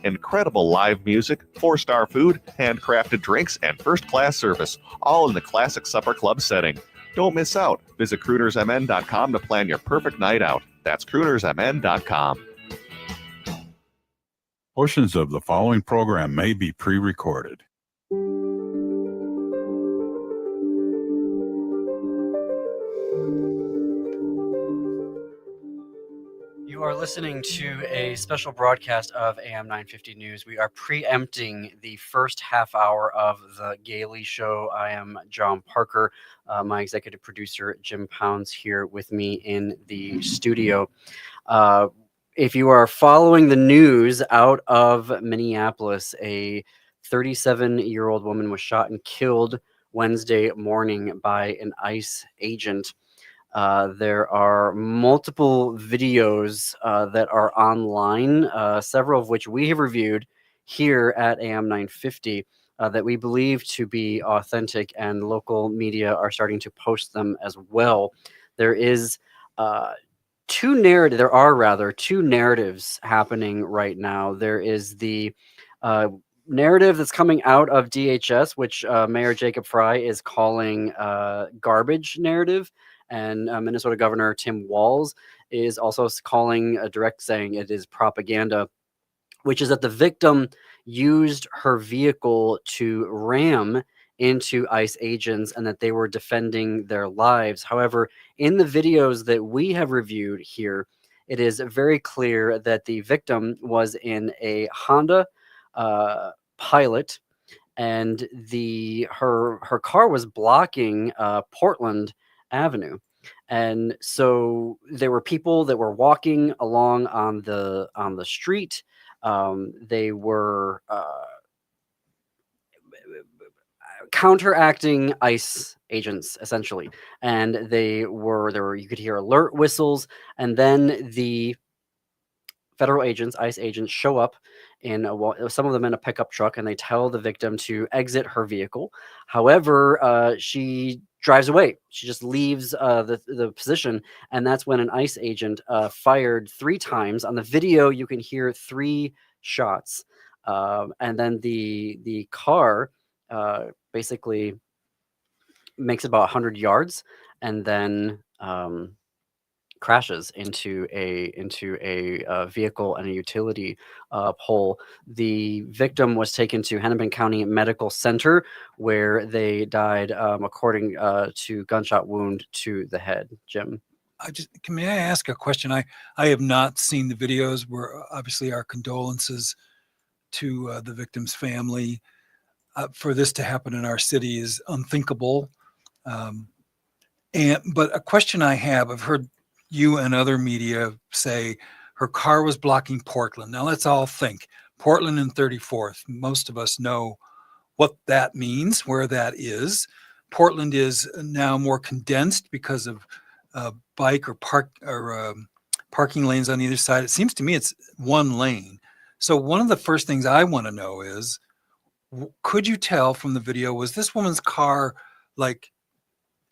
Incredible live music, 4-star food, handcrafted drinks, and first-class service, all in the classic supper club setting. Don't miss out. Visit croonersmn.com to plan your perfect night out. That's croonersmn.com. Portions of the following program may be pre-recorded. You are listening to a special broadcast of AM 950 News. We are preempting the first half hour of the Gailey Show. I am John Parker. My executive producer, Jim Pounds, here with me in the studio. If you are following the news out of Minneapolis, a 37-year-old woman was shot and killed Wednesday morning by an ICE agent. There are multiple videos that are online, several of which we have reviewed here at AM 950 that we believe to be authentic, and local media are starting to post them as well. There are two narratives happening right now. There is the narrative that's coming out of DHS, which Mayor Jacob Fry is calling garbage narrative. And Minnesota Governor Tim Walz is also calling a direct saying it is propaganda, which is that the victim used her vehicle to ram into ICE agents and that they were defending their lives. However, in the videos that we have reviewed here, it is very clear that the victim was in a Honda Pilot, and her car was blocking Portland Avenue. And so there were people that were walking along on the street. They were counteracting ICE agents, essentially, and you could hear alert whistles, and then the federal agents, ICE agents, show up in some of them in a pickup truck, and they tell the victim to exit her vehicle. However, she drives away. She just leaves the position, and that's when an ICE agent fired 3 times. On the video, you can hear 3 shots, and then the car basically makes about 100 yards, and then crashes into a vehicle and a utility pole. The victim was taken to Hennepin County Medical Center, where they died according to gunshot wound to the head. Jim, may I ask a question? I have not seen the videos. Where obviously our condolences to the victim's family. For this to happen in our city is unthinkable. But a question I have, I've heard you and other media say her car was blocking Portland. Now let's all think Portland and 34th. Most of us know what that means, where that is. Portland is now more condensed because of bike or parking lanes on either side. It seems to me it's one lane. So one of the first things I want to know is, could you tell from the video, was this woman's car, like,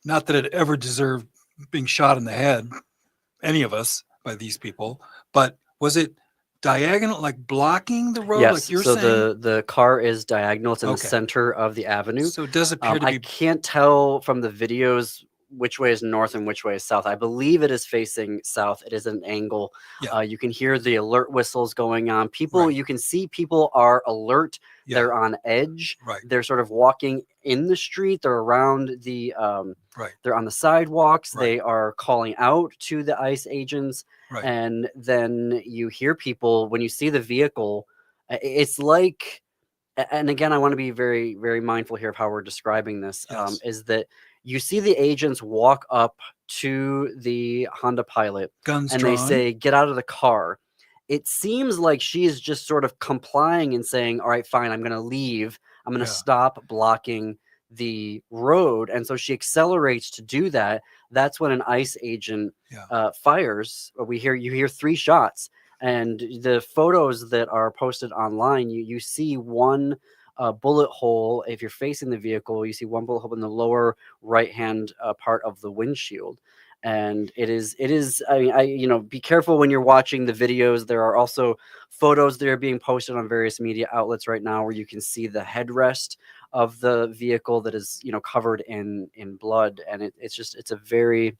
not that it ever deserved being shot in the head, any of us, by these people, but was it diagonal, like blocking the road? yes. Like you're so saying? the car is diagonal. It's in Okay. the center of the avenue. So it does appear to I be. can't tell from the videos which way is north and which way is south. I believe it is facing south. It is an angle. Yeah. You can hear the alert whistles going on. Right. You can see people are alert. Yeah. They're on edge. Right. They're sort of walking in the street. They're around the Right. They're on the sidewalks. Right. They are calling out to the ICE agents. Right. And then you hear people, when you see the vehicle, it's like, and again, I want to be very, very mindful here of how we're describing this, Yes. is that you see the agents walk up to the Honda Pilot, Guns and drawn. they say, "Get out of the car." It seems like she is just sort of complying and saying, "All right, fine, I'm going to leave. I'm going to stop blocking the road." And so she accelerates to do that. That's when an ICE agent fires. You hear 3 shots. And the photos that are posted online, you see one bullet hole. If you're facing the vehicle, you see one bullet hole in the lower right-hand part of the windshield. And it is, I mean, be careful when you're watching the videos. There are also photos that are being posted on various media outlets right now where you can see the headrest of the vehicle that is, covered in blood. And it's a very,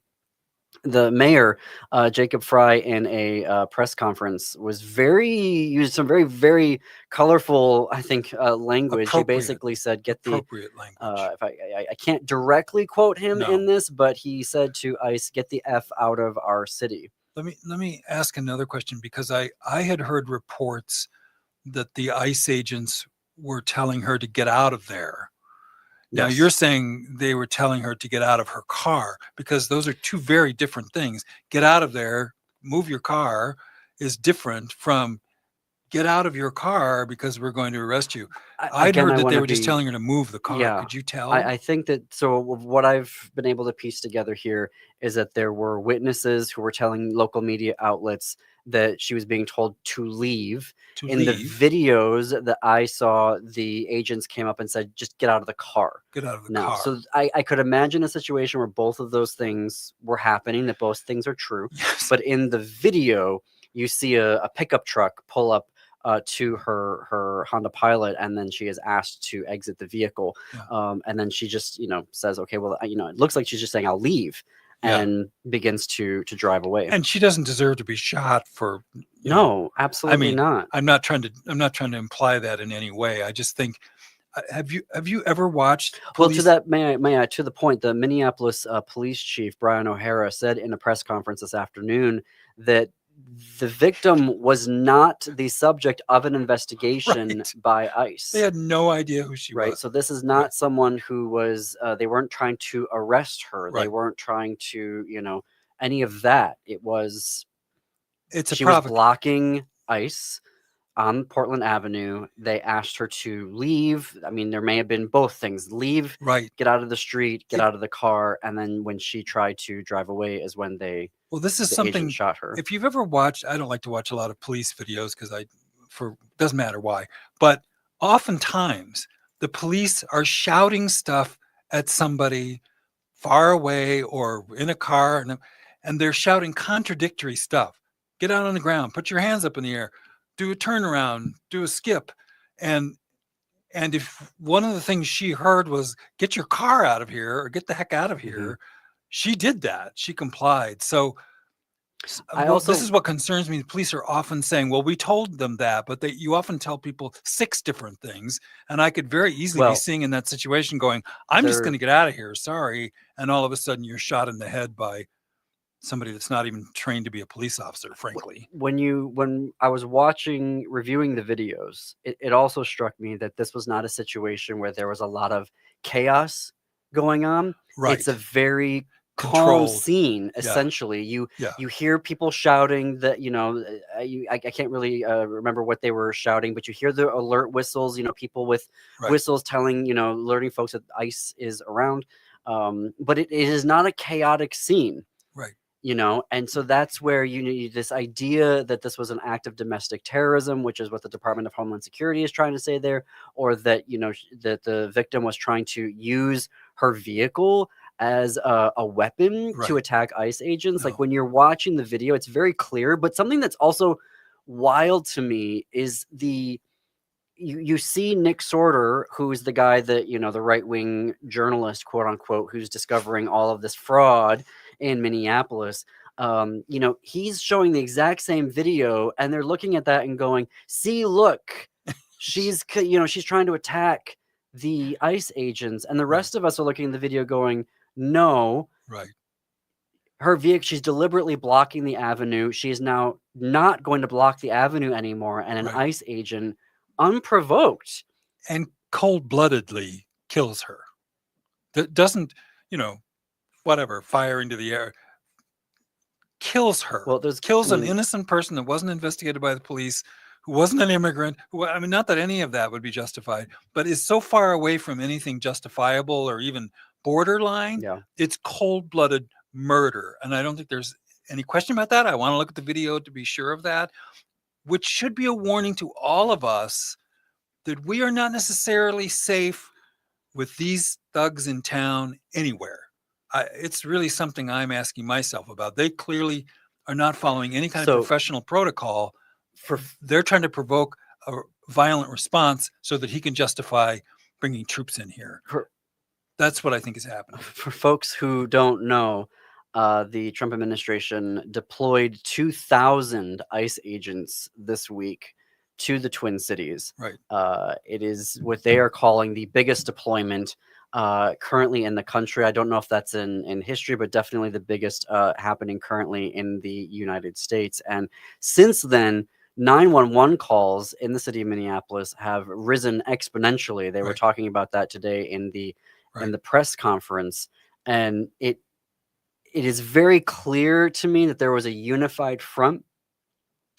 the mayor, Jacob Fry, in a press conference used some very, very colorful, I think, language. He basically said, "Get the appropriate language." If I can't directly quote him No. in this, but he said to ICE, "Get the F out of our city." Let me ask another question, because I had heard reports that the ICE agents were telling her to get out of there. Now Yes. you're saying they were telling her to get out of her car, because those are two very different things. Get out of there, move your car, is different from get out of your car because we're going to arrest you. I'd heard that they were just telling her to move the car. Yeah. Could you tell? I think that, so what I've been able to piece together here is that there were witnesses who were telling local media outlets that she was being told to leave. In the videos that I saw, the agents came up and said, "Just get out of the car." Get out of the Now, car. so I could imagine a situation where both of those things were happening, that both things are true. Yes. But in the video, you see a pickup truck pull up to her Honda Pilot, and then she is asked to exit the vehicle. Yeah. And then she just, says, "Okay, well, it looks like she's just saying, 'I'll leave,' Yeah. and begins to drive away." And she doesn't deserve to be shot for. No, absolutely not. I'm not trying to imply that in any way. I just think, have you ever watched Well, police? to that, may I, to the point, the Minneapolis police chief, Brian O'Hara, said in a press conference this afternoon that the victim was not the subject of an investigation Right. by ICE. They had no idea who she Right. was. So this is not someone who was, they weren't trying to arrest her. They Right. weren't trying to, any of that. It was, It's a she was provocation. blocking ICE on Portland Avenue. They asked her to leave. I mean, there may have been both things: leave, Right. get out of the street, get out of the car. And then when she tried to drive away is when Well, this is the something. agent shot her. If you've ever watched, I don't like to watch a lot of police videos because doesn't matter why, but oftentimes the police are shouting stuff at somebody far away or in a car, and they're shouting contradictory stuff. Get out on the ground, put your hands up in the air, do a turnaround, do a skip. And if one of the things she heard was get your car out of here or get the heck out of here, she did that. She complied. So this is what concerns me. The police are often saying, well, we told them that, but you often tell people 6 different things. And I could very easily be seeing in that situation going, I'm just going to get out of here. Sorry. And all of a sudden you're shot in the head by somebody that's not even trained to be a police officer, frankly. When I was reviewing the videos, it also struck me that this was not a situation where there was a lot of chaos going on. Right. It's a very controlled calm scene. Essentially, you hear people shouting that, I can't really remember what they were shouting, but you hear the alert whistles, people with whistles telling, alerting folks that ICE is around. But it is not a chaotic scene. Right. And so that's where you need this idea that this was an act of domestic terrorism, which is what the Department of Homeland Security is trying to say there, or that, that the victim was trying to use her vehicle as a weapon to attack ICE agents. Like when you're watching the video, it's very clear. But something that's also wild to me is you see Nick Sorter, who's the guy that, the right-wing journalist, quote unquote, who's discovering all of this fraud in Minneapolis. He's showing the exact same video, and they're looking at that and going, "See, look, she's trying to attack the ICE agents." And the rest of us are looking at the video going, "No, right. Her vehicle, she's deliberately blocking the avenue. She is now not going to block the avenue anymore." And an ICE agent, unprovoked and cold-bloodedly, kills her. That doesn't, whatever, fire into the air, kills her. Well, kills an innocent person that wasn't investigated by the police, who wasn't an immigrant, not that any of that would be justified, but is so far away from anything justifiable or even borderline. It's cold-blooded murder. And I don't think there's any question about that. I want to look at the video to be sure of that, which should be a warning to all of us that we are not necessarily safe with these thugs in town anywhere. It's really something I'm asking myself about. They clearly are not following any kind of So professional protocol. They're trying to provoke a violent response so that he can justify bringing troops in here. That's what I think is happening. For folks who don't know, the Trump administration deployed 2,000 ICE agents this week to the Twin Cities. Right. It is what they are calling the biggest deployment currently in the country. I don't know if that's in history, but definitely the biggest happening currently in the United States. And since then, 911 calls in the city of Minneapolis have risen exponentially. They were talking about that today in the press conference, and it is very clear to me that there was a unified front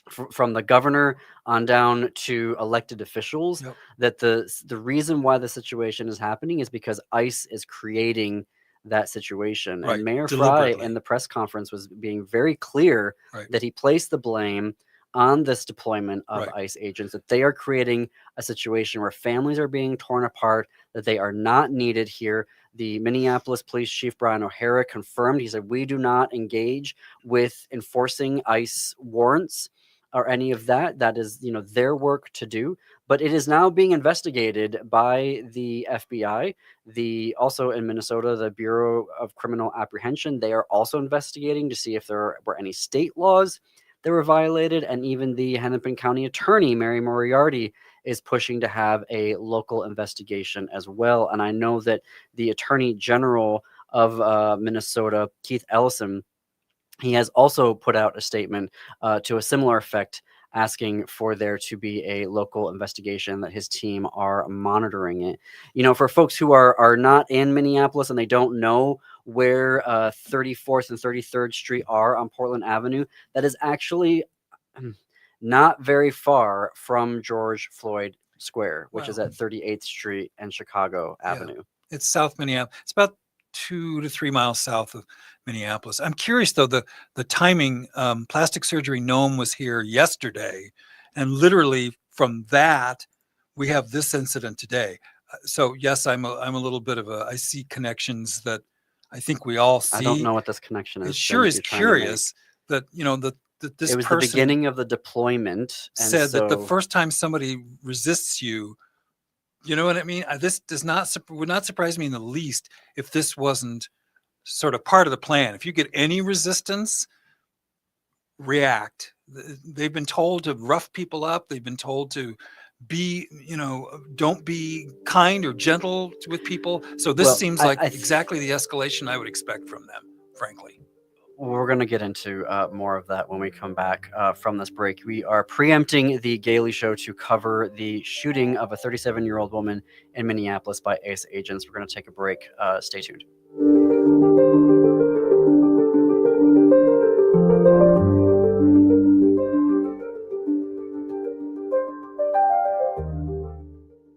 from the governor on down to elected officials. Yep. That the reason why the situation is happening is because ICE is creating that situation. Right. And Mayor Fry Deliberately. in the press conference was being very clear that he placed the blame on this deployment of ICE agents, that they are creating a situation where families are being torn apart, that they are not needed here. The Minneapolis Police Chief Brian O'Hara confirmed, he said, we do not engage with enforcing ICE warrants or any of that. That is, their work to do. But it is now being investigated by the FBI. Also in Minnesota, the Bureau of Criminal Apprehension, they are also investigating to see if there were any state laws that were violated. And even the Hennepin County Attorney, Mary Moriarty, is pushing to have a local investigation as well. And I know that the Attorney General of Minnesota, Keith Ellison, he has also put out a statement to a similar effect, asking for there to be a local investigation, that his team are monitoring it. For folks who are not in Minneapolis and they don't know where 34th and 33rd Street are on Portland Avenue, that is actually not very far from George Floyd Square, which is at 38th Street and Chicago Avenue. It's South Minneapolis. It's about 2 to 3 miles south of Minneapolis. I'm curious though, the timing. Plastic surgery Noam was here yesterday, and literally from that we have this incident today. So yes, I'm a little bit of I see connections that I think we all see. I don't know what this connection is. It sure is curious that that this it was person the beginning of the deployment, and said that the first time somebody resists you. You know what I mean? This would not surprise me in the least if this wasn't sort of part of the plan. If you get any resistance, react. They've been told to rough people up. They've been told to be, don't be kind or gentle with people. So this seems like exactly the escalation I would expect from them, frankly. We're going to get into more of that when we come back from this break. We are preempting the Gailey Show to cover the shooting of a 37-year-old woman in Minneapolis by ICE agents. We're going to take a break. Stay tuned.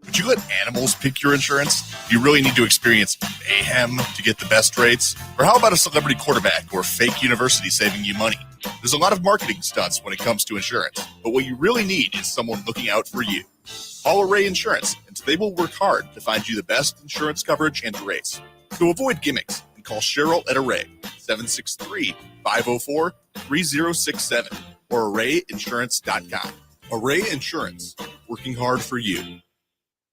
Would you let animals pick your insurance? Do you really need to experience mayhem to get the best rates? Or how about a celebrity quarterback or fake university saving you money? There's a lot of marketing stunts when it comes to insurance, but what you really need is someone looking out for you. Call Array Insurance, and they will work hard to find you the best insurance coverage and rates. So avoid gimmicks and call Cheryl at Array, 763-504-3067, or arrayinsurance.com. Array Insurance, working hard for you.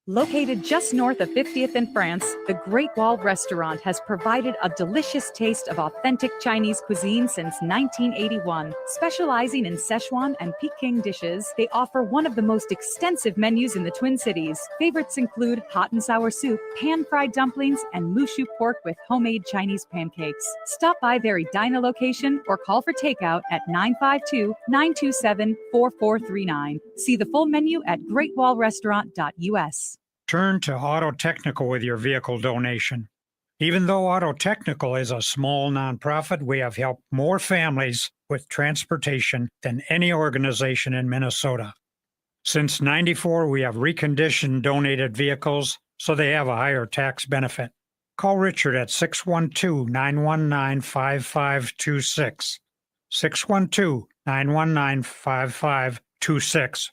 Located just north of 50th in France, the Great Wall Restaurant has provided a delicious taste of authentic Chinese cuisine since 1981. Specializing in Szechuan and Peking dishes, they offer one of the most extensive menus in the Twin Cities. Favorites include hot and sour soup, pan-fried dumplings, and mushu pork with homemade Chinese pancakes. Stop by their Edina location or call for takeout at 952-927-4439. See the full menu at greatwallrestaurant.us. Turn to Auto Technical with your vehicle donation. Even though Auto Technical is a small nonprofit, we have helped more families with transportation than any organization in Minnesota. Since '94, we have reconditioned donated vehicles so they have a higher tax benefit. Call Richard at 612-919-5526, 612-919-5526,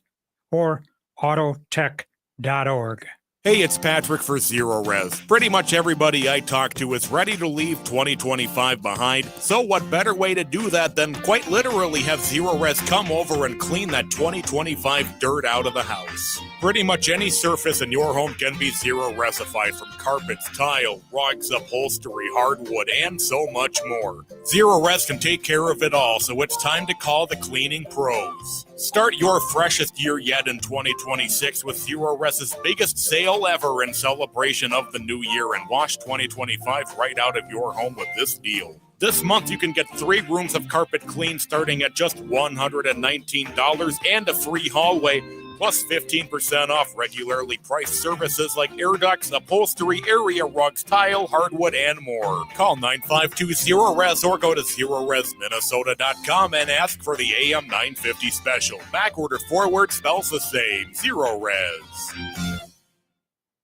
or autotech.org. Hey, it's Patrick for Zero Res. Pretty much everybody I talk to is ready to leave 2025 behind, so what better way to do that than quite literally have Zero Res come over and clean that 2025 dirt out of the house. Pretty much any surface in your home can be Zero Resified, from carpets, tile, rugs, upholstery, hardwood, and so much more. Zero Res can take care of it all, so it's time to call the cleaning pros. Start your freshest year yet in 2026 with Zero Res's biggest sale ever in celebration of the new year, and wash 2025 right out of your home with this deal. This month you can get 3 rooms of carpet clean starting at just $119 and a free hallway, plus 15% off regularly priced services like air ducts, upholstery, area rugs, tile, hardwood, and more. Call 952-ZERO-RES or go to ZeroResMinnesota.com and ask for the AM 950 special. Backward or forward spells the same. Zero Res.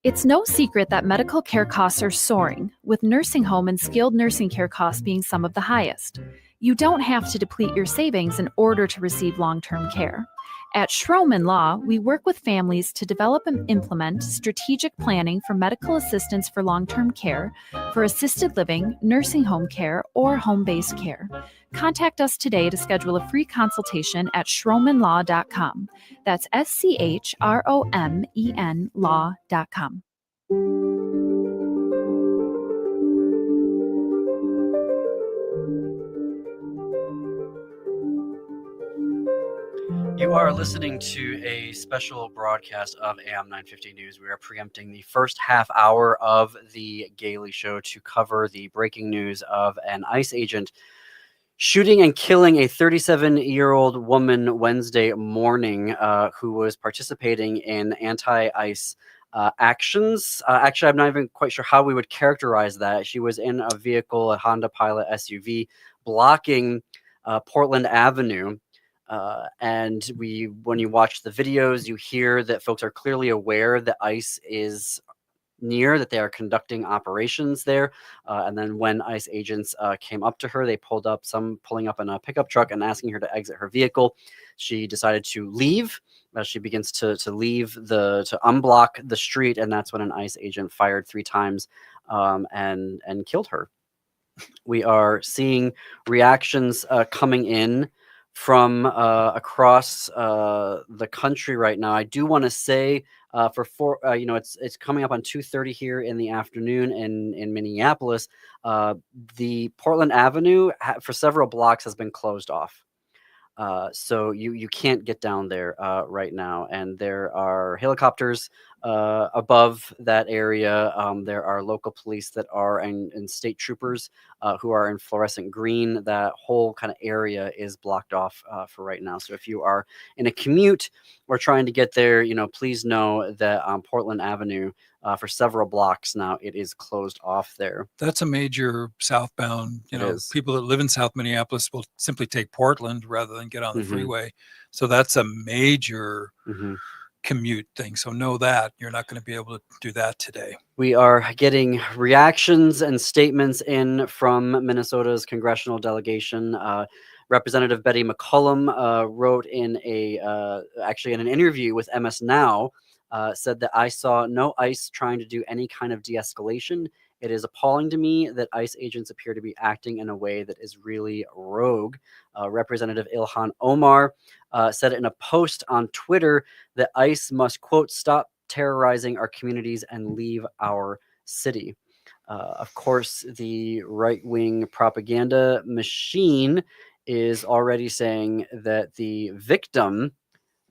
It's no secret that medical care costs are soaring, with nursing home and skilled nursing care costs being some of the highest. You don't have to deplete your savings in order to receive long-term care. At Schroman Law, we work with families to develop and implement strategic planning for medical assistance for long-term care, for assisted living, nursing home care, or home-based care. Contact us today to schedule a free consultation at schromanlaw.com. That's SCHROMEN law.com. You are listening to a special broadcast of AM 950 News. We are preempting the first half hour of the Gailey Show to cover the breaking news of an ICE agent shooting and killing a 37-year-old woman Wednesday morning who was participating in anti-ICE actions. Actually, I'm not even quite sure how we would characterize that. She was in a vehicle, a Honda Pilot SUV, blocking Portland Avenue. And when you watch the videos, you hear that folks are clearly aware that ICE is near, that they are conducting operations there. And then when ICE agents came up to her, they pulling up in a pickup truck and asking her to exit her vehicle. She decided to leave. She begins to leave to unblock the street, and that's when an ICE agent fired 3 times and killed her. We are seeing reactions coming in from across the country right now. I do want to say it's coming up on 2:30 here in the afternoon in Minneapolis. The Portland Avenue for several blocks has been closed off. So you can't get down there right now, and there are helicopters above that area. There are local police that are and state troopers who are in fluorescent green. That whole kind of area is blocked off for right now. So if you are in a commute or trying to get there, please know that on Portland Avenue for several blocks now, it is closed off there. That's a major southbound, people that live in South Minneapolis will simply take Portland rather than get on the freeway. So that's a major commute thing. So know that you're not going to be able to do that today. We are getting reactions and statements in from Minnesota's congressional delegation. Representative Betty McCollum wrote in an interview with MS Now, said that I saw no ICE trying to do any kind of de-escalation. It is appalling to me that ICE agents appear to be acting in a way that is really rogue. Representative Ilhan Omar said in a post on Twitter that ICE must, quote, stop terrorizing our communities and leave our city. Of course, the right-wing propaganda machine is already saying that the victim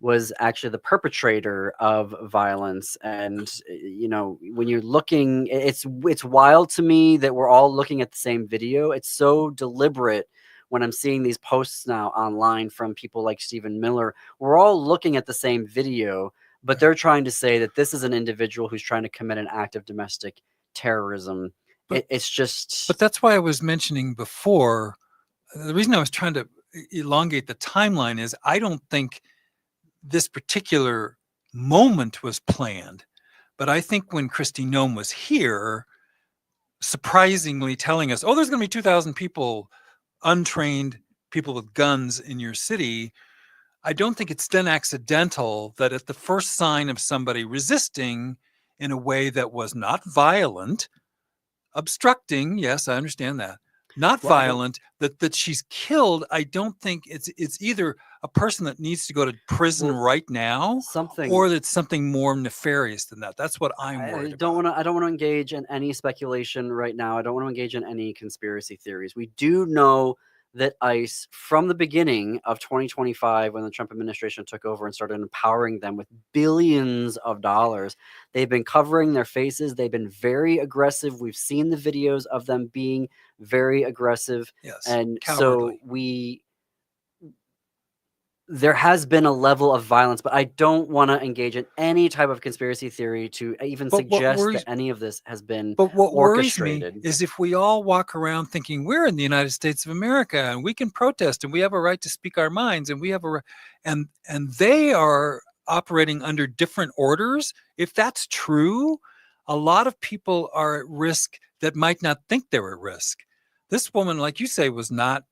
was actually the perpetrator of violence. And, when you're looking, it's wild to me that we're all looking at the same video. It's so deliberate when I'm seeing these posts now online from people like Stephen Miller. We're all looking at the same video, but they're trying to say that this is an individual who's trying to commit an act of domestic terrorism. It's just... But that's why I was mentioning before, the reason I was trying to elongate the timeline is I don't think this particular moment was planned, but I think when Kristi Noem was here, surprisingly telling us, there's going to be 2,000 people, untrained people with guns in your city, I don't think it's then accidental that at the first sign of somebody resisting, in a way that was not violent, obstructing. Yes, I understand that. Not violent, that she's killed. I don't think it's either a person that needs to go to prison right now, or that's something more nefarious than that. That's what I'm worried about. I don't want to engage in any speculation right now. I don't want to engage in any conspiracy theories. We do know that ICE, from the beginning of 2025, when the Trump administration took over and started empowering them with billions of dollars, they've been covering their faces. They've been very aggressive. We've seen the videos of them being very aggressive. Yes, and cowardly. so there has been a level of violence, but I don't want to engage in any type of conspiracy theory to even suggest that any of this has been But what orchestrated. worries me is if we all walk around thinking we're in the United States of America and we can protest and we have a right to speak our minds and we have and they are operating under different orders. If that's true, a lot of people are at risk that might not think they're at risk. This woman, like you say, was not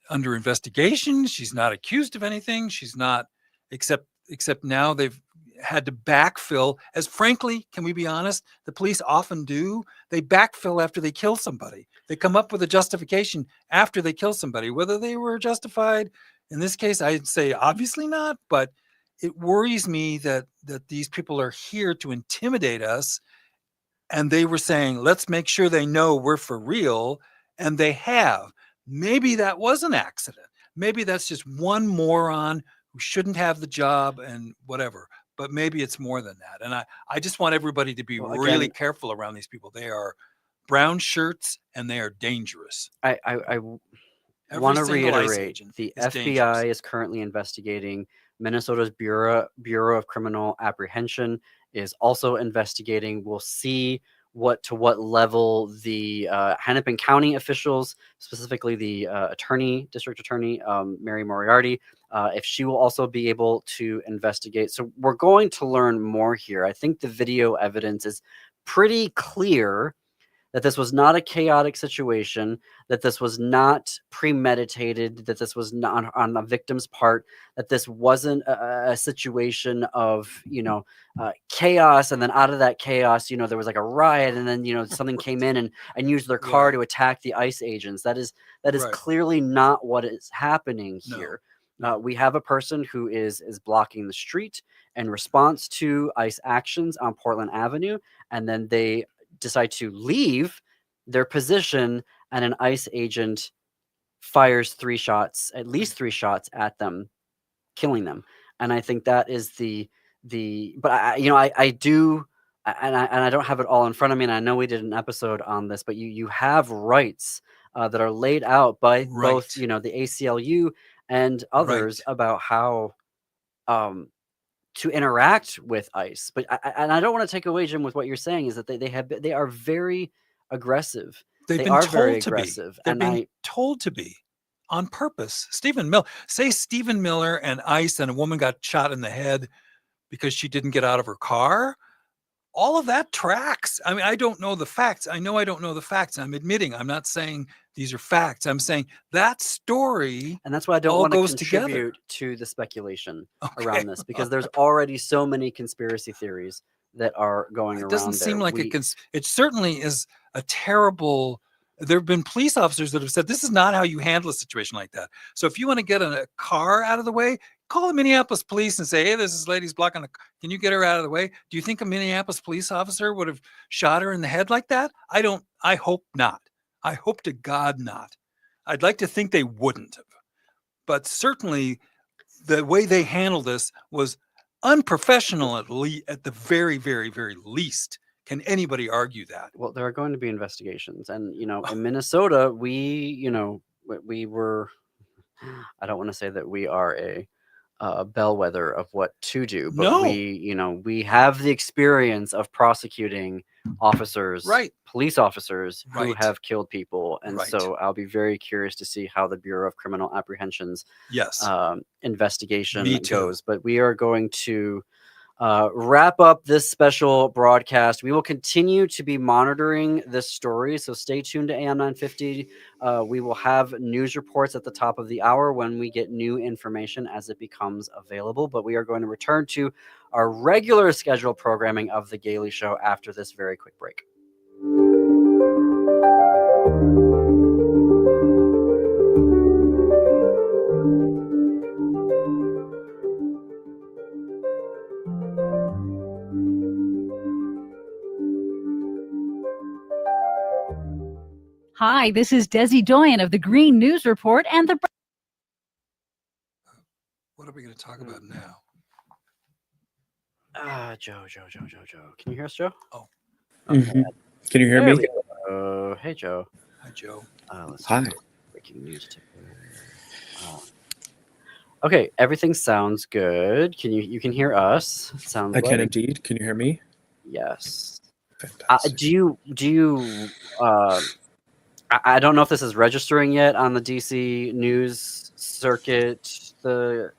under investigation. She's not accused of anything. She's not, except now they've had to backfill, as frankly, can we be honest, the police often do. They backfill after they kill somebody. They come up with a justification after they kill somebody. Whether they were justified in this case, I'd say obviously not, but it worries me that these people are here to intimidate us, and they were saying, let's make sure they know we're for real, and they have. Maybe that was an accident. Maybe that's just one moron who shouldn't have the job and whatever. But maybe it's more than that. And I just want everybody to be really careful around these people. They are brown shirts and they are dangerous. I want to reiterate, the FBI is currently investigating. Minnesota's Bureau of Criminal Apprehension is also investigating. We'll see what level the Hennepin County officials, specifically the district attorney, Mary Moriarty, if she will also be able to investigate. So we're going to learn more here. I think the video evidence is pretty clear that this was not a chaotic situation, that this was not premeditated, that this was not on the victim's part, that this wasn't a situation of, chaos. And then out of that chaos, there was like a riot, and then, something came in and used their car to attack the ICE agents. That is clearly not what is happening here. We have a person who is blocking the street in response to ICE actions on Portland Avenue, and then they decide to leave their position, and an ICE agent fires at least three shots at them, killing them. And I think that is but I do, and I don't have it all in front of me, and I know we did an episode on this, but you have rights that are laid out by both, the ACLU and others about how to interact with ICE. But I don't want to take away, Jim, with what you're saying, is that they are very aggressive. They've been told to be. They're being told to be on purpose. Stephen Miller and ICE, and a woman got shot in the head because she didn't get out of her car. All of that tracks. I mean, I don't know the facts. I know I don't know the facts. I'm admitting, I'm not saying these are facts. I'm saying that story, and that's why I don't want to contribute to the speculation around this, because there's already so many conspiracy theories that are going around. It doesn't seem like it certainly is a terrible. There have been police officers that have said this is not how you handle a situation like that. So if you want to get a car out of the way, call the Minneapolis police and say, hey, this lady's blocking can you get her out of the way? Do you think a Minneapolis police officer would have shot her in the head like that? I hope not. I hope to God not. I'd like to think they wouldn't have. But certainly the way they handled this was unprofessional, at the very, very, very least. Can anybody argue that? Well, there are going to be investigations. And, in Minnesota, we were, I don't want to say that we are a bellwether of what to do, but we have the experience of prosecuting officers, police officers who have killed people. And so I'll be very curious to see how the Bureau of Criminal Apprehension's investigation goes. But we are going to wrap up this special broadcast. We will continue to be monitoring this story, so stay tuned to AM 950. We will have news reports at the top of the hour when we get new information as it becomes available, but we are going to return to our regular scheduled programming of The Gaily Show after this very quick break. Hi, this is Desi Doyen of the Green News Report and the... What are we going to talk about now? Joe. Can you hear us, Joe? Oh. Mhm. Can you hear There me? we go. Hey, Joe. Hi, Joe. Let's Hi. breaking news ticker. Okay, everything sounds good. You can hear us? It sounds I can like. indeed. Can you hear me? Yes. Fantastic. Do you? I don't know if this is registering yet on the DC news circuit. I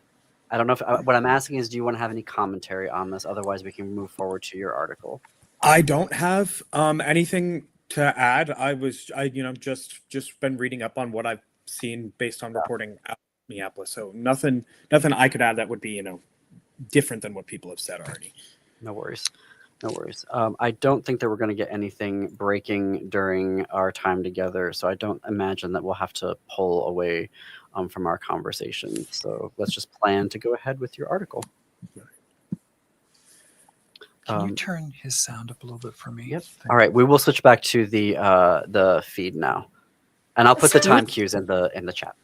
don't know if what I'm asking is, do you want to have any commentary on this? Otherwise, we can move forward to your article. I don't have anything to add. I just been reading up on what I've seen based on reporting out of Minneapolis. So nothing I could add that would be different than what people have said already. No worries. I don't think that we're going to get anything breaking during our time together, so I don't imagine that we'll have to pull away from our conversation. So let's just plan to go ahead with your article. Can you turn his sound up a little bit for me? Yep. All right, we will switch back to the feed now, and I'll put the time cues in the chat.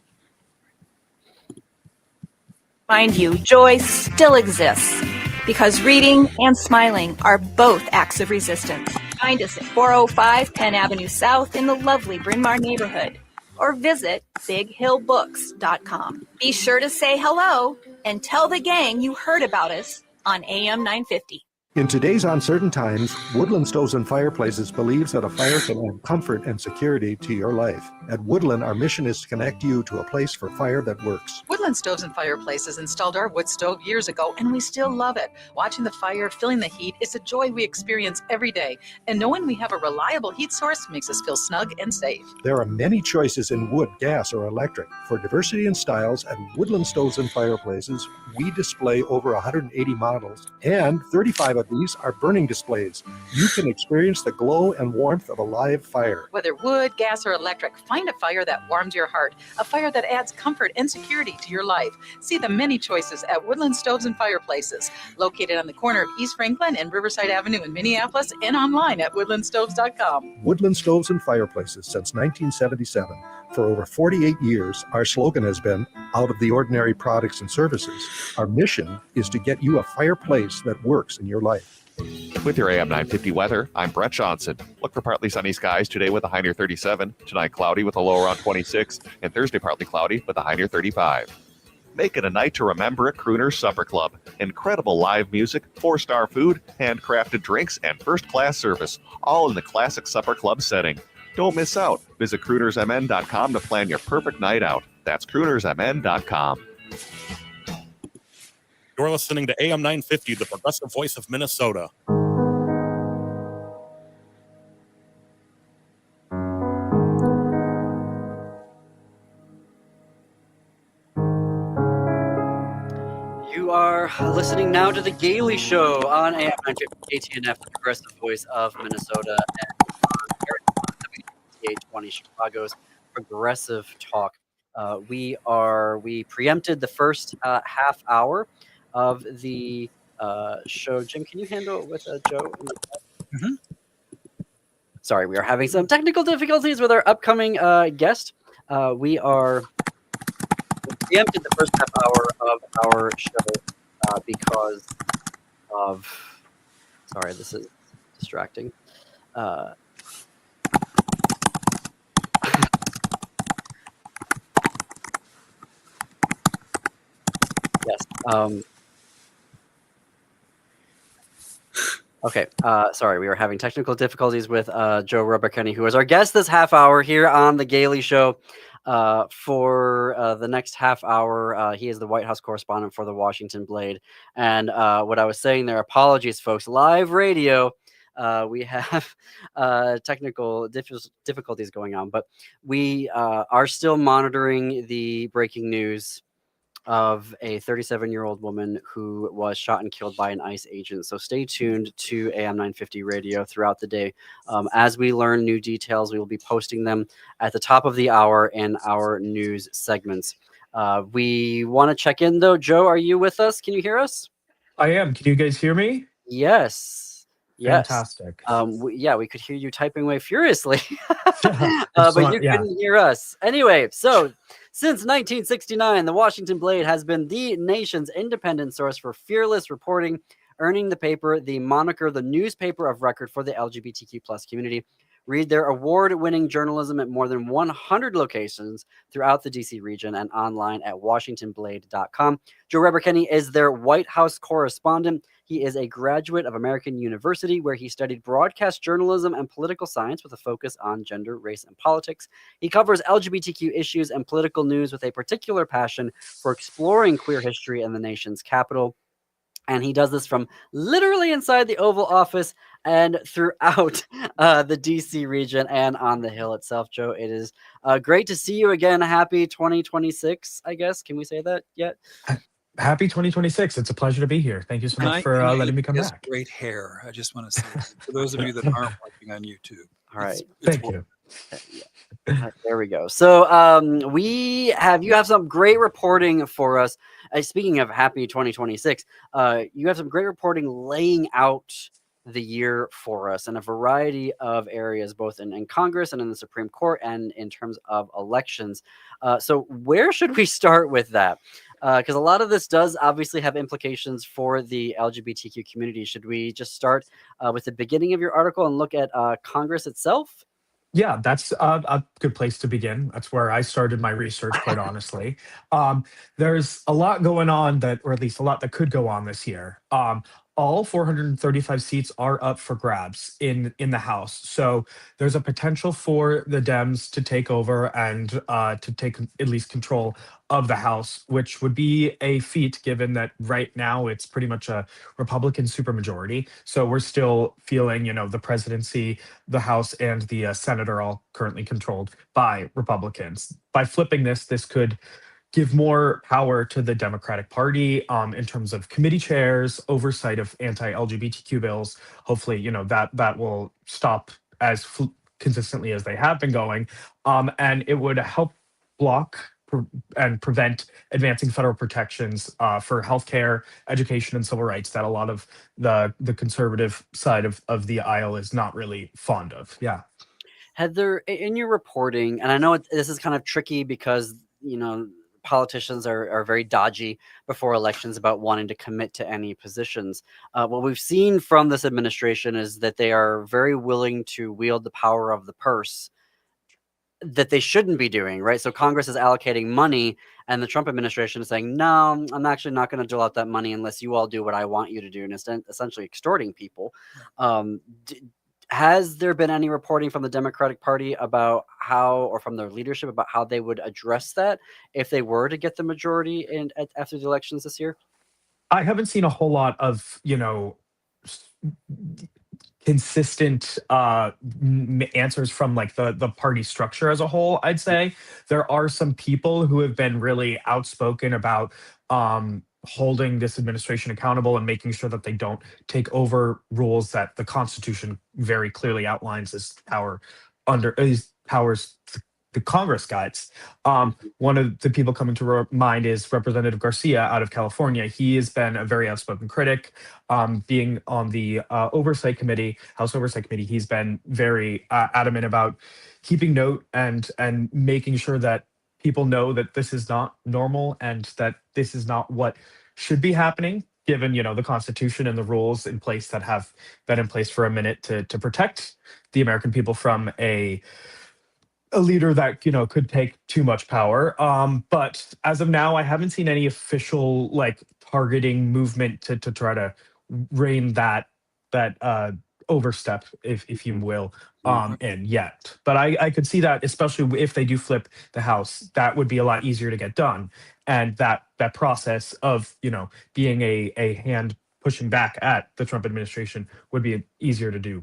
Mind you, joy still exists because reading and smiling are both acts of resistance. Find us at 405 Penn Avenue South in the lovely Bryn Mawr neighborhood, or visit bighillbooks.com. Be sure to say hello and tell the gang you heard about us on AM 950. In today's uncertain times, Woodland Stoves and Fireplaces believes that a fire can add comfort and security to your life. At Woodland, our mission is to connect you to a place for fire that works. Woodland Stoves and Fireplaces installed our wood stove years ago, and we still love it. Watching the fire, feeling the heat, is a joy we experience every day. And knowing we have a reliable heat source makes us feel snug and safe. There are many choices in wood, gas, or electric. For diversity and styles, at Woodland Stoves and Fireplaces, we display over 180 models, and 35 of these are burning displays. You can experience the glow and warmth of a live fire. Whether wood, gas, or electric, find a fire that warms your heart, a fire that adds comfort and security to your life. See the many choices at Woodland Stoves and Fireplaces, located on the corner of East Franklin and Riverside Avenue in Minneapolis, and online at woodlandstoves.com. Woodland Stoves and Fireplaces since 1977. For over 48 years, our slogan has been, out of the ordinary products and services. Our mission is to get you a fireplace that works in your life. With your AM 950 weather, I'm Brett Johnson. Look for partly sunny skies today with a high near 37, tonight cloudy with a low around 26, and Thursday partly cloudy with a high near 35. Make it a night to remember at Crooner's Supper Club. Incredible live music, 4-star food, handcrafted drinks, and first-class service, all in the classic supper club setting. Don't miss out. Visit croonersmn.com to plan your perfect night out. That's croonersmn.com. You're listening to AM 950, the progressive voice of Minnesota. You are listening now to The Gaily Show on AM 950 KTNF, the progressive voice of Minnesota, and on 820 Chicago's progressive talk. We preempted the first half hour of the show. Jim, can you handle it with Joe? Mm-hmm. Sorry, we are having some technical difficulties with our upcoming guest. We preempted the first half hour of our show because of... Sorry, this is distracting. Yes. Okay. Sorry, we were having technical difficulties with Joe Reberkenny, who is our guest this half hour here on The Gaily Show. for the next half hour. He is the White House correspondent for the Washington Blade. And what I was saying there, apologies, folks, live radio. We have technical difficulties going on, but we are still monitoring the breaking news of a 37-year-old woman who was shot and killed by an ICE agent. So stay tuned to AM 950 radio throughout the day. As we learn new details, we will be posting them at the top of the hour in our news segments. We want to check in, though. Joe, are you with us? Can you hear us? I am. Can you guys hear me? Yes. Yes. Fantastic. We could hear you typing away furiously, but you couldn't hear us. Anyway, so since 1969, the Washington Blade has been the nation's independent source for fearless reporting, earning the paper the moniker the newspaper of record for the LGBTQ plus community. Read their award-winning journalism at more than 100 locations throughout the DC region and online at washingtonblade.com. Joe Reberkenny is their White House correspondent. He is a graduate of American University, where he studied broadcast journalism and political science with a focus on gender, race, and politics. He covers LGBTQ issues and political news with a particular passion for exploring queer history in the nation's capital. And he does this from literally inside the Oval Office and throughout the DC region and on the Hill itself. Joe, it is great to see you again. Happy 2026, I guess. Can we say that yet? Happy 2026. It's a pleasure to be here. Thank you so much for letting me come back. Great hair. I just want to say, for those of you that aren't watching on YouTube. All right. Thank you. There we go. So you have some great reporting for us. Speaking of happy 2026, you have some great reporting laying out the year for us in a variety of areas, both in Congress and in the Supreme Court and in terms of elections. So where should we start with that? Because a lot of this does obviously have implications for the LGBTQ community. Should we just start with the beginning of your article and look at Congress itself? Yeah, that's a good place to begin. That's where I started my research, quite honestly. There's a lot going on or at least a lot that could go on this year. All 435 seats are up for grabs in the House. So there's a potential for the Dems to take over and to take at least control of the House, which would be a feat given that right now it's pretty much a Republican supermajority. So we're still feeling, the presidency, the House, and the Senate are all currently controlled by Republicans. By flipping this could give more power to the Democratic Party in terms of committee chairs, oversight of anti-LGBTQ bills. Hopefully, that will stop as consistently as they have been going. And it would help block and prevent advancing federal protections for healthcare, education, and civil rights that a lot of the conservative side of the aisle is not really fond of. Yeah. Heather, in your reporting, and I know this is kind of tricky because, politicians are very dodgy before elections about wanting to commit to any positions. What we've seen from this administration is that they are very willing to wield the power of the purse that they shouldn't be doing, right? So Congress is allocating money and the Trump administration is saying, no, I'm actually not going to dole out that money unless you all do what I want you to do, and essentially extorting people. Has there been any reporting from the Democratic Party about or from their leadership about how they would address that if they were to get the majority after the elections this year? I haven't seen a whole lot of, consistent answers from the party structure as a whole. I'd say there are some people who have been really outspoken about holding this administration accountable and making sure that they don't take over rules that the Constitution very clearly outlines as powers the Congress guides. One of the people coming to mind is Representative Garcia out of California. He has been a very outspoken critic. Being on the House Oversight Committee, he's been very adamant about keeping note and making sure that people know that this is not normal and that this is not what should be happening, given the Constitution and the rules in place that have been in place for a minute to protect the American people from a leader that could take too much power. But as of now, I haven't seen any official targeting movement to try to rein that overstep, if you will, in yet. But I could see that, especially if they do flip the House, that would be a lot easier to get done, and that process of being a hand pushing back at the Trump administration would be easier to do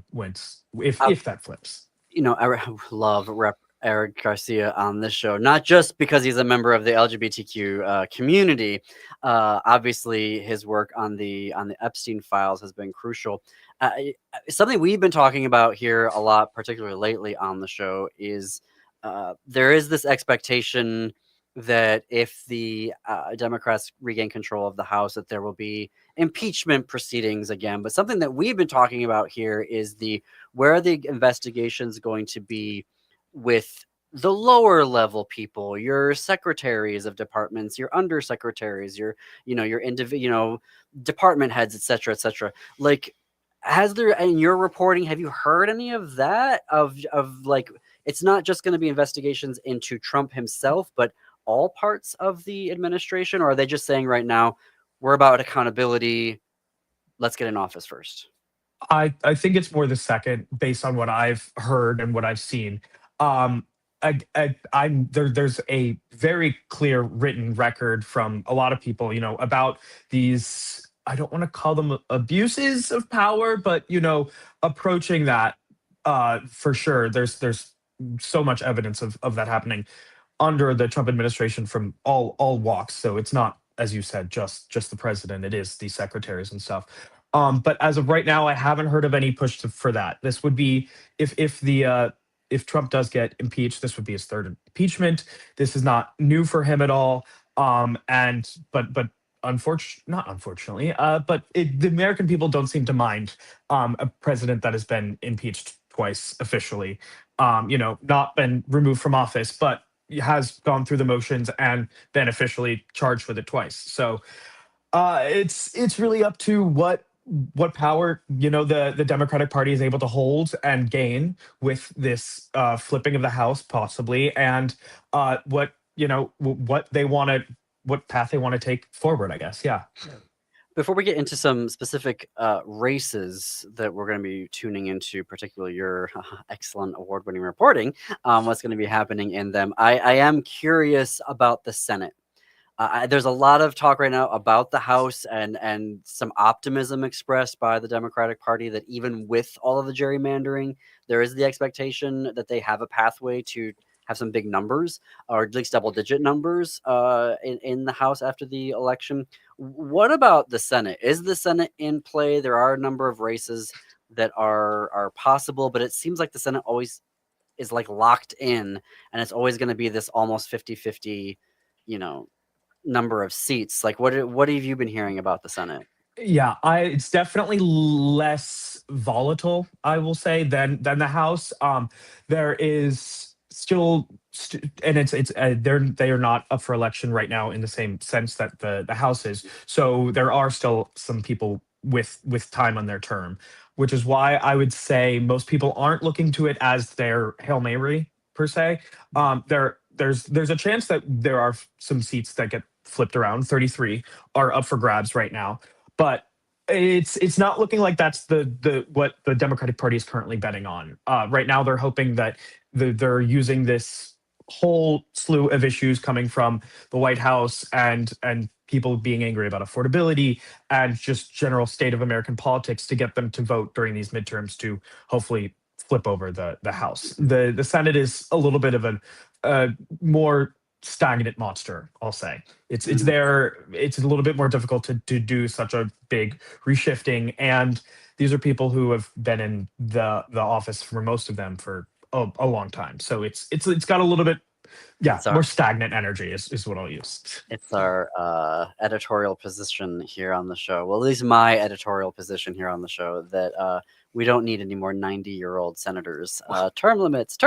if that flips. I love Rep. Eric Garcia on this show, not just because he's a member of the LGBTQ community. Obviously, his work on the Epstein files has been crucial. Something we've been talking about here a lot, particularly lately on the show, is there is this expectation that if the Democrats regain control of the House, that there will be impeachment proceedings again. But something that we've been talking about here is where are the investigations going to be with the lower level people, your secretaries of departments, your undersecretaries, your department heads, etc., etc. Like, has there, in your reporting, have you heard any of that? Of like, it's not just going to be investigations into Trump himself, but all parts of the administration? Or are they just saying right now, we're about accountability, let's get in office first? I think it's more the second, based on what I've heard and what I've seen. There's a very clear written record from a lot of people, about these. I don't want to call them abuses of power, but approaching that for sure. There's so much evidence of that happening under the Trump administration from all walks. So it's not, as you said, just the president. It is the secretaries and stuff. But as of right now, I haven't heard of any push for that. This would be if Trump does get impeached, this would be his third impeachment. This is not new for him at all. But unfortunately, the American people don't seem to mind a president that has been impeached twice officially, not been removed from office, but has gone through the motions and been officially charged with it twice. So it's really up to what power the Democratic Party is able to hold and gain with this flipping of the House, possibly, and what path they want to take forward, I guess. Yeah. Before we get into some specific races that we're going to be tuning into, particularly your excellent award-winning reporting, what's going to be happening in them, I am curious about the Senate. There's a lot of talk right now about the House and some optimism expressed by the Democratic Party that even with all of the gerrymandering, there is the expectation that they have a pathway to have some big numbers, or at least double-digit numbers in the House after the election. What about the Senate? Is the Senate in play? There are a number of races that are possible, but it seems like the Senate always is like locked in, and it's always going to be this almost 50-50, number of seats. Like, what have you been hearing about the Senate? Yeah, it's definitely less volatile, I will say, than the House. There is still, and they are not up for election right now in the same sense that the House is. So there are still some people with time on their term, which is why I would say most people aren't looking to it as their Hail Mary per se. There's a chance that there are some seats that get flipped around. 33 are up for grabs right now, but it's not looking like that's what the Democratic Party is currently betting on. Right now, they're hoping that they're using this whole slew of issues coming from the White House and people being angry about affordability and just general state of American politics to get them to vote during these midterms to hopefully flip over the House. The Senate is a little bit of a more stagnant monster, I'll say. It's there. It's a little bit more difficult to do such a big reshifting, and these are people who have been in the office for most of them for a long time. So it's got a little bit more stagnant energy is what I'll use. It's our editorial position here on the show. Well, at least my editorial position here on the show that we don't need any more 90-year-old senators. Term limits.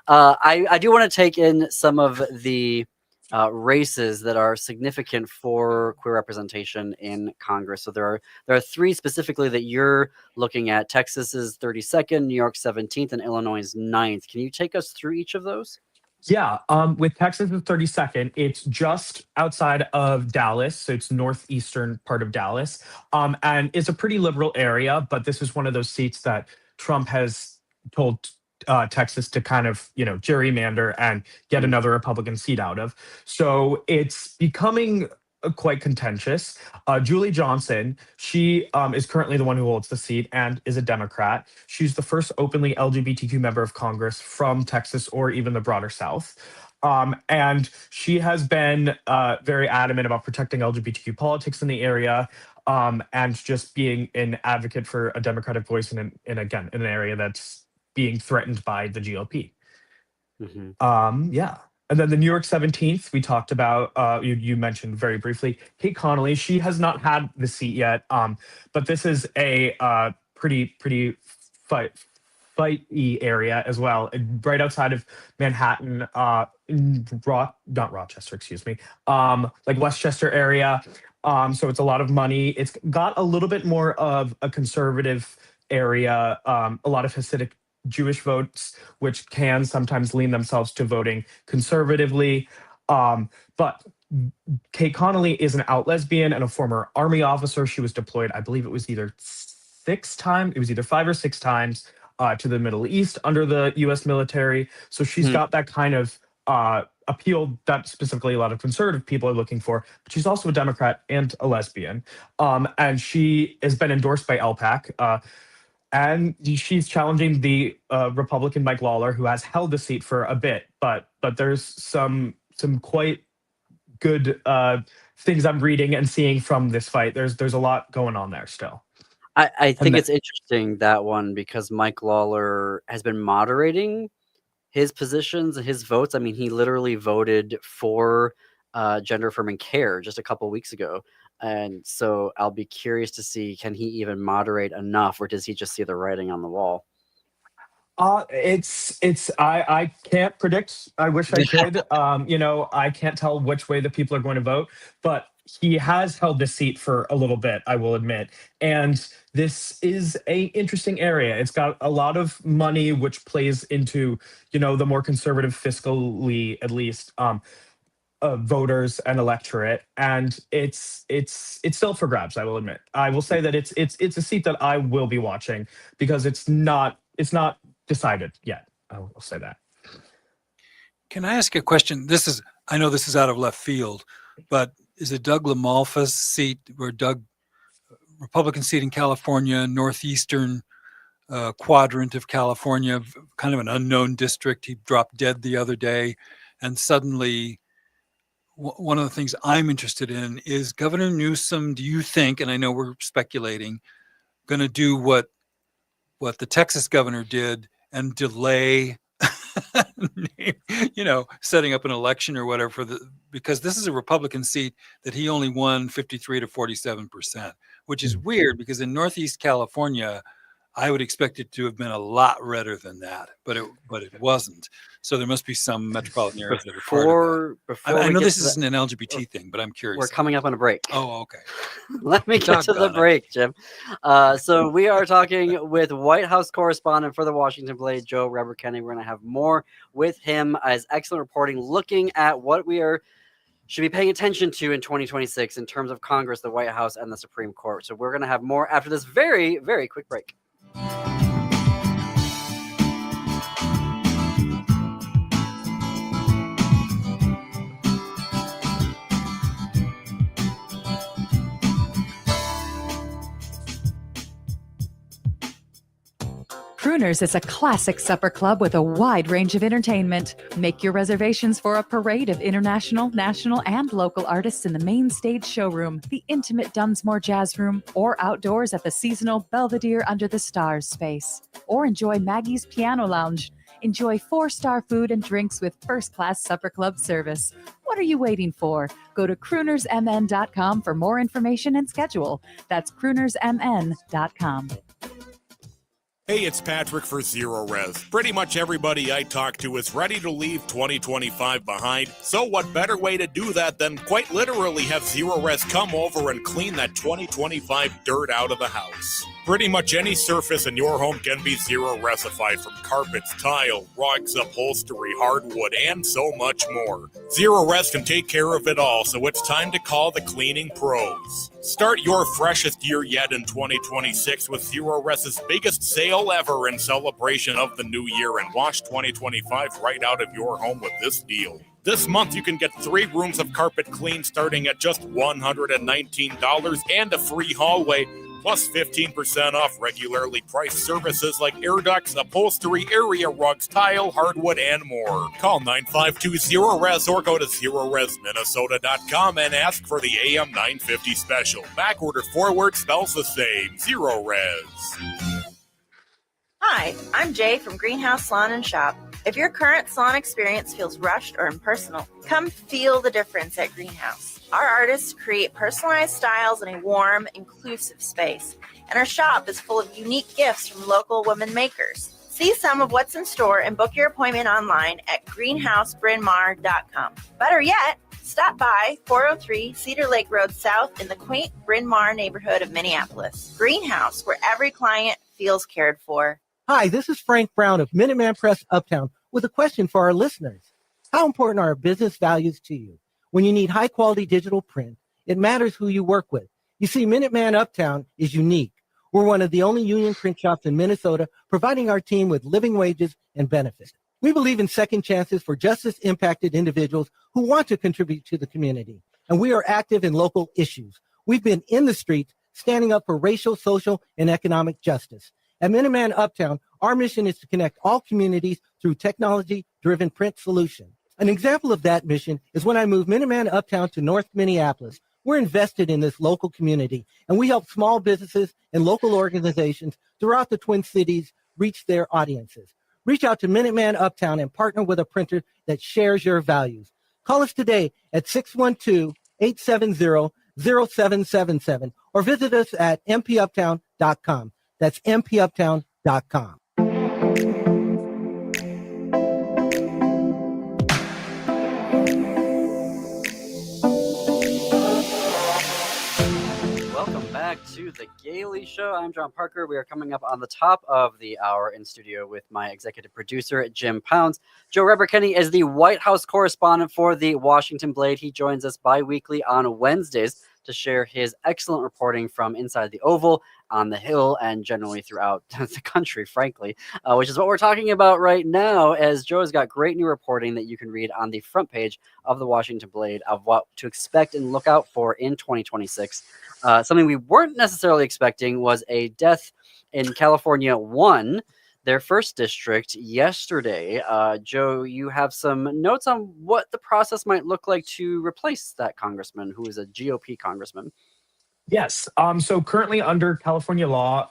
I do want to take in some of the races that are significant for queer representation in Congress. So there are three specifically that you're looking at. Texas is 32nd, New York 17th, and Illinois is 9th. Can you take us through each of those? Yeah, with Texas is 32nd. It's just outside of Dallas, so it's northeastern part of Dallas, and it's a pretty liberal area. But this is one of those seats that Trump has told Texas to kind of gerrymander and get another Republican seat out of. So it's becoming quite contentious. Julie Johnson, she is currently the one who holds the seat and is a Democrat. She's the first openly LGBTQ member of Congress from Texas or even the broader South. And she has been very adamant about protecting LGBTQ politics in the area, and just being an advocate for a Democratic voice again, in an area that's being threatened by the GOP. Yeah. And then the New York 17th, we talked about, you mentioned very briefly, Kate Connolly. She has not had the seat yet, but this is a pretty fighty area as well, right outside of Manhattan, not Rochester, excuse me, like Westchester area. So it's a lot of money. It's got a little bit more of a conservative area, a lot of Hasidic Jewish votes, which can sometimes lean themselves to voting conservatively. But Kate Connolly is an out lesbian and a former Army officer. She was deployed, I believe it was either 5 or 6 times to the Middle East under the U.S. military. So she's got that kind of appeal that specifically a lot of conservative people are looking for. But she's also a Democrat and a lesbian. And she has been endorsed by LPAC. And she's challenging the Republican Mike Lawler, who has held the seat for a bit. But there's some quite good things I'm reading and seeing from this fight. There's a lot going on there still. I think it's interesting, that one, because Mike Lawler has been moderating his positions and his votes. I mean, he literally voted for gender affirming care just a couple weeks ago. And so I'll be curious to see, can he even moderate enough, or does he just see the writing on the wall? I can't predict. I wish I could. I can't tell which way the people are going to vote, but he has held the seat for a little bit, I will admit. And this is a interesting area. It's got a lot of money, which plays into, the more conservative fiscally, at least, voters and electorate, and it's still for grabs. I will admit. I will say that it's a seat that I will be watching, because it's not decided yet. I will say that. Can I ask a question? I know this is out of left field, but is it Doug LaMalfa's seat, or Republican seat in California, northeastern quadrant of California, kind of an unknown district? He dropped dead the other day, and suddenly one of the things I'm interested in is Governor Newsom, do you think, and I know we're speculating, going to do what the Texas governor did and delay, setting up an election or whatever because this is a Republican seat that he only won 53 to 47%, which is weird, because in Northeast California, I would expect it to have been a lot redder than that, but it wasn't. So there must be some metropolitan areas that are part of that. I know this isn't an LGBT thing, but I'm curious. We're coming up on a break. Oh, okay. Let me get to the break, Jim. So we are talking with White House correspondent for the Washington Blade, Joe Reberkenny. We're going to have more with him as excellent reporting, looking at what we should be paying attention to in 2026 in terms of Congress, the White House, and the Supreme Court. So we're going to have more after this very, very quick break. Crooners is a classic supper club with a wide range of entertainment. Make your reservations for a parade of international, national, and local artists in the main stage showroom, the intimate Dunsmore Jazz Room, or outdoors at the seasonal Belvedere Under the Stars space. Or enjoy Maggie's Piano Lounge. Enjoy 4-star food and drinks with first-class supper club service. What are you waiting for? Go to croonersmn.com for more information and schedule. That's croonersmn.com. Hey, it's Patrick for Zero Res. Pretty much everybody I talk to is ready to leave 2025 behind. So what better way to do that than quite literally have Zero Res come over and clean that 2025 dirt out of the house? Pretty much any surface in your home can be zero resified, from carpets, tile, rugs, upholstery, hardwood, and so much more. Zero Res can take care of it all, so it's time to call the cleaning pros. Start your freshest year yet in 2026 with Zero Res's biggest sale ever in celebration of the new year, and wash 2025 right out of your home with this deal. This month, you can get 3 rooms of carpet clean starting at just $119 and a free hallway, plus 15% off regularly priced services like air ducts, upholstery, area rugs, tile, hardwood, and more. Call 952-0RES or go to ZeroResMinnesota.com and ask for the AM 950 special. Backward or forward spells the same. Zero Res. Hi, I'm Jay from Greenhouse Salon and Shop. If your current salon experience feels rushed or impersonal, come feel the difference at Greenhouse. Our artists create personalized styles in a warm, inclusive space, and our shop is full of unique gifts from local women makers. See some of what's in store and book your appointment online at greenhousebrynmar.com. Better yet, stop by 403 Cedar Lake Road South in the quaint Bryn Mawr neighborhood of Minneapolis. Greenhouse, where every client feels cared for. Hi, this is Frank Brown of Minuteman Press Uptown with a question for our listeners. How important are business values to you? When you need high-quality digital print, it matters who you work with. You see, Minuteman Uptown is unique. We're one of the only union print shops in Minnesota providing our team with living wages and benefits. We believe in second chances for justice-impacted individuals who want to contribute to the community, and we are active in local issues. We've been in the streets standing up for racial, social, and economic justice. At Minuteman Uptown, our mission is to connect all communities through technology-driven print solutions. An example of that mission is when I moved Minuteman Uptown to North Minneapolis. We're invested in this local community, and we help small businesses and local organizations throughout the Twin Cities reach their audiences. Reach out to Minuteman Uptown and partner with a printer that shares your values. Call us today at 612-870-0777 or visit us at mpuptown.com. That's mpuptown.com. Welcome back to the Gailey Show. I'm John Parker. We are coming up on the top of the hour in studio with my executive producer, Jim Pounds. Joe Reberkenny is the White House correspondent for the Washington Blade. He joins us bi-weekly on Wednesdays to share his excellent reporting from inside the Oval, on the Hill, and generally throughout the country, frankly, which is what we're talking about right now, as Joe has got great new reporting that you can read on the front page of the Washington Blade of what to expect and look out for in 2026. Something we weren't necessarily expecting was a death in California 1, their first district, yesterday. Joe, you have some notes on what the process might look like to replace that congressman, who is a GOP congressman. Yes. So currently under California law,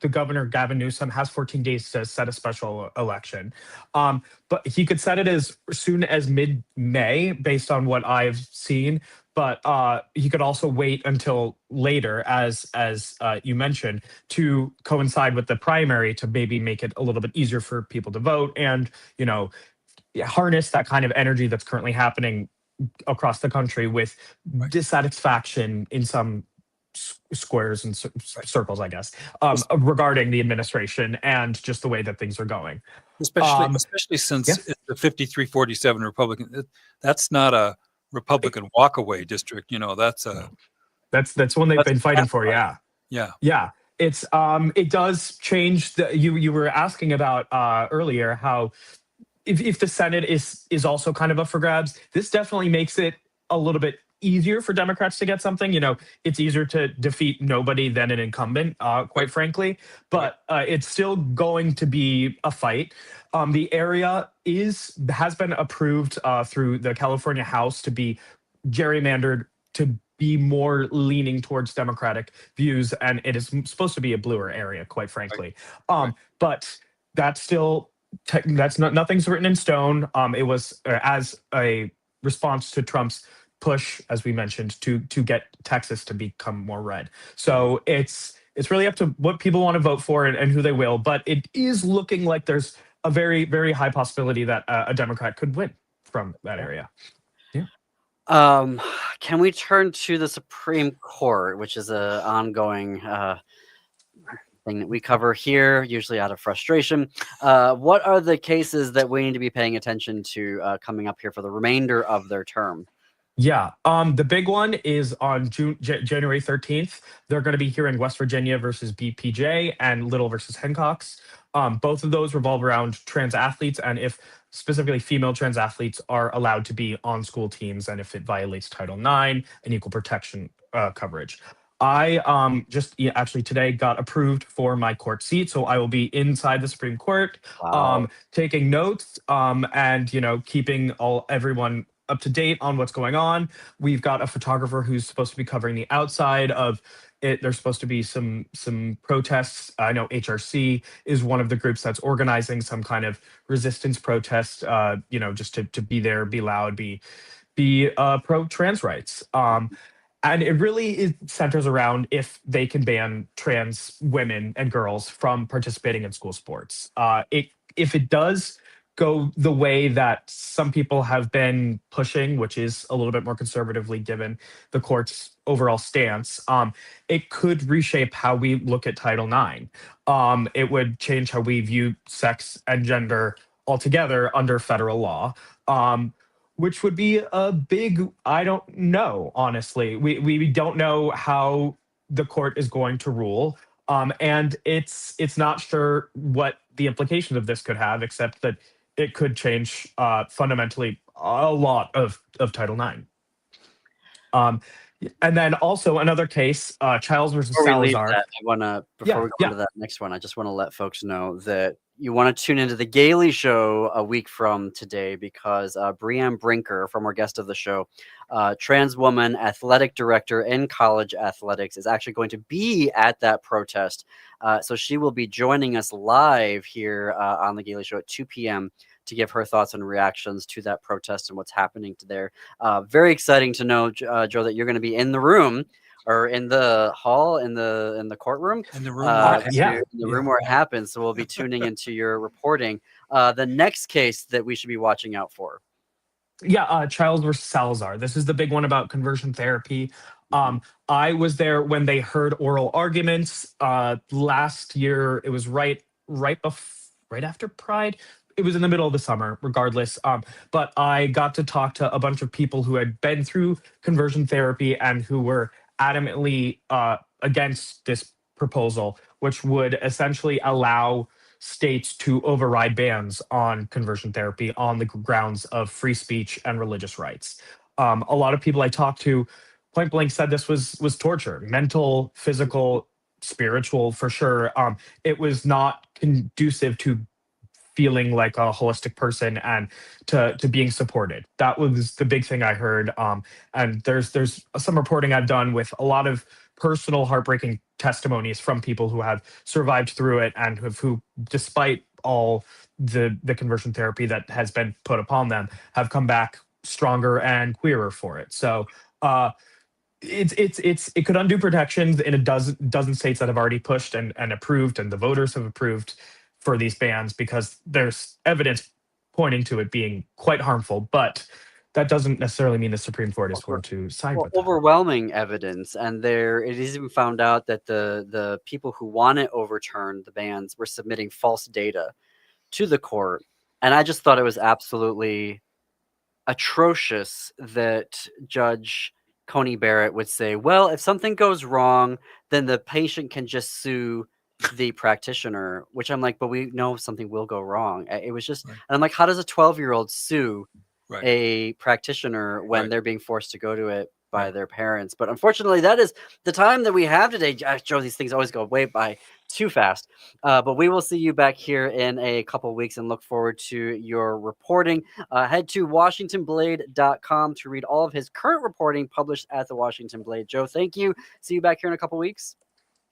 the governor, Gavin Newsom, has 14 days to set a special election. But he could set it as soon as mid-May, based on what I've seen. But he could also wait until later, as you mentioned, to coincide with the primary to maybe make it a little bit easier for people to vote and, harness that kind of energy that's currently happening across the country with dissatisfaction in some squares and circles, I guess, regarding the administration and just the way that things are going. Especially since it's the 53-47 Republican. That's not a Republican walkaway district. That's one they've been fighting for. Yeah. It's it does change. You were asking about earlier how if the Senate is also kind of up for grabs, this definitely makes it a little bit easier for Democrats to get something. It's easier to defeat nobody than an incumbent, quite frankly, but it's still going to be a fight. The area has been approved through the California House to be gerrymandered to be more leaning towards Democratic views, and it is supposed to be a bluer area, quite frankly. But that's still nothing's written in stone. It was as a response to Trump's push, as we mentioned, to get Texas to become more red. So it's really up to what people want to vote for and who they will. But it is looking like there's a very, very high possibility that a Democrat could win from that area. Can we turn to the Supreme Court, which is an ongoing thing that we cover here, usually out of frustration. What are the cases that we need to be paying attention to coming up here for the remainder of their term? Yeah. The big one is on January 13th. They're going to be hearing West Virginia versus BPJ and Little versus Hancocks. Both of those revolve around trans athletes and if specifically female trans athletes are allowed to be on school teams and if it violates Title IX and equal protection coverage. I actually today got approved for my court seat, so I will be inside the Supreme Court, Wow. taking notes, and keeping everyone up to date on what's going on. We've got a photographer who's supposed to be covering the outside of it. There's supposed to be some protests. I know HRC is one of the groups that's organizing some kind of resistance protest. Just to be there, be loud, be pro trans rights. And it really centers around if they can ban trans women and girls from participating in school sports. If it does go the way that some people have been pushing, which is a little bit more conservatively given the court's overall stance, it could reshape how we look at Title IX. It would change how we view sex and gender altogether under federal law. Which would be a big, I don't know, honestly. We don't know how the court is going to rule. And it's not sure what the implications of this could have, except that it could change fundamentally a lot of Title IX. And then also another case, Childs versus Salazar. Before we go on to that next one, I just want to let folks know that you want to tune into the Gailey Show a week from today because Breanne Brinker, former guest of the show, trans woman, athletic director in college athletics, is actually going to be at that protest. So she will be joining us live here on the Gailey Show at 2 p.m. to give her thoughts and reactions to that protest and what's happening there. Very exciting to know, Joe, that you're going to be in the room or in the hall, in the courtroom. In the room. In the room where it happens. So we'll be tuning into your reporting. The next case that we should be watching out for. Yeah, Childs versus Salazar. This is the big one about conversion therapy. I was there when they heard oral arguments last year. It was right after Pride. It was in the middle of the summer, regardless. But I got to talk to a bunch of people who had been through conversion therapy and who were adamantly against this proposal, which would essentially allow states to override bans on conversion therapy on the grounds of free speech and religious rights. A lot of people I talked to point blank said this was torture, mental, physical, spiritual, for sure. It was not conducive to feeling like a holistic person and to being supported. That was the big thing I heard. And there's some reporting I've done with a lot of personal heartbreaking testimonies from people who have survived through it and who despite all the conversion therapy that has been put upon them, have come back stronger and queerer for it. So it could undo protections in a dozen states that have already pushed and approved, and the voters have approved for these bans because there's evidence pointing to it being quite harmful, but that doesn't necessarily mean the Supreme Court is going to side with that. Overwhelming evidence, and it is even found out that the people who want it overturned, the bans, were submitting false data to the court, and I just thought it was absolutely atrocious that Judge Coney Barrett would say, well, if something goes wrong, then the patient can just sue the practitioner, which I'm like, but we know something will go wrong. It was just, and I'm like, how does a 12-year-old sue a practitioner when they're being forced to go to it by their parents? But unfortunately, that is the time that we have today. Joe, these things always go way by too fast. But we will see you back here in a couple of weeks and look forward to your reporting. Head to WashingtonBlade.com to read all of his current reporting published at the Washington Blade. Joe, thank you. See you back here in a couple of weeks.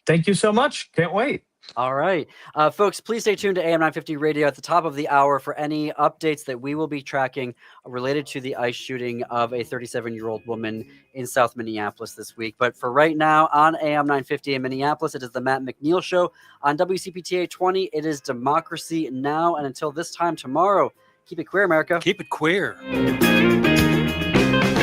Thank you so much. Can't wait. All right. Folks, please stay tuned to AM 950 Radio at the top of the hour for any updates that we will be tracking related to the ICE shooting of a 37-year-old woman in South Minneapolis this week. But for right now, on AM 950 in Minneapolis, it is the Matt McNeil Show. On WCPT 820, it is Democracy Now! And until this time tomorrow, keep it queer, America. Keep it queer.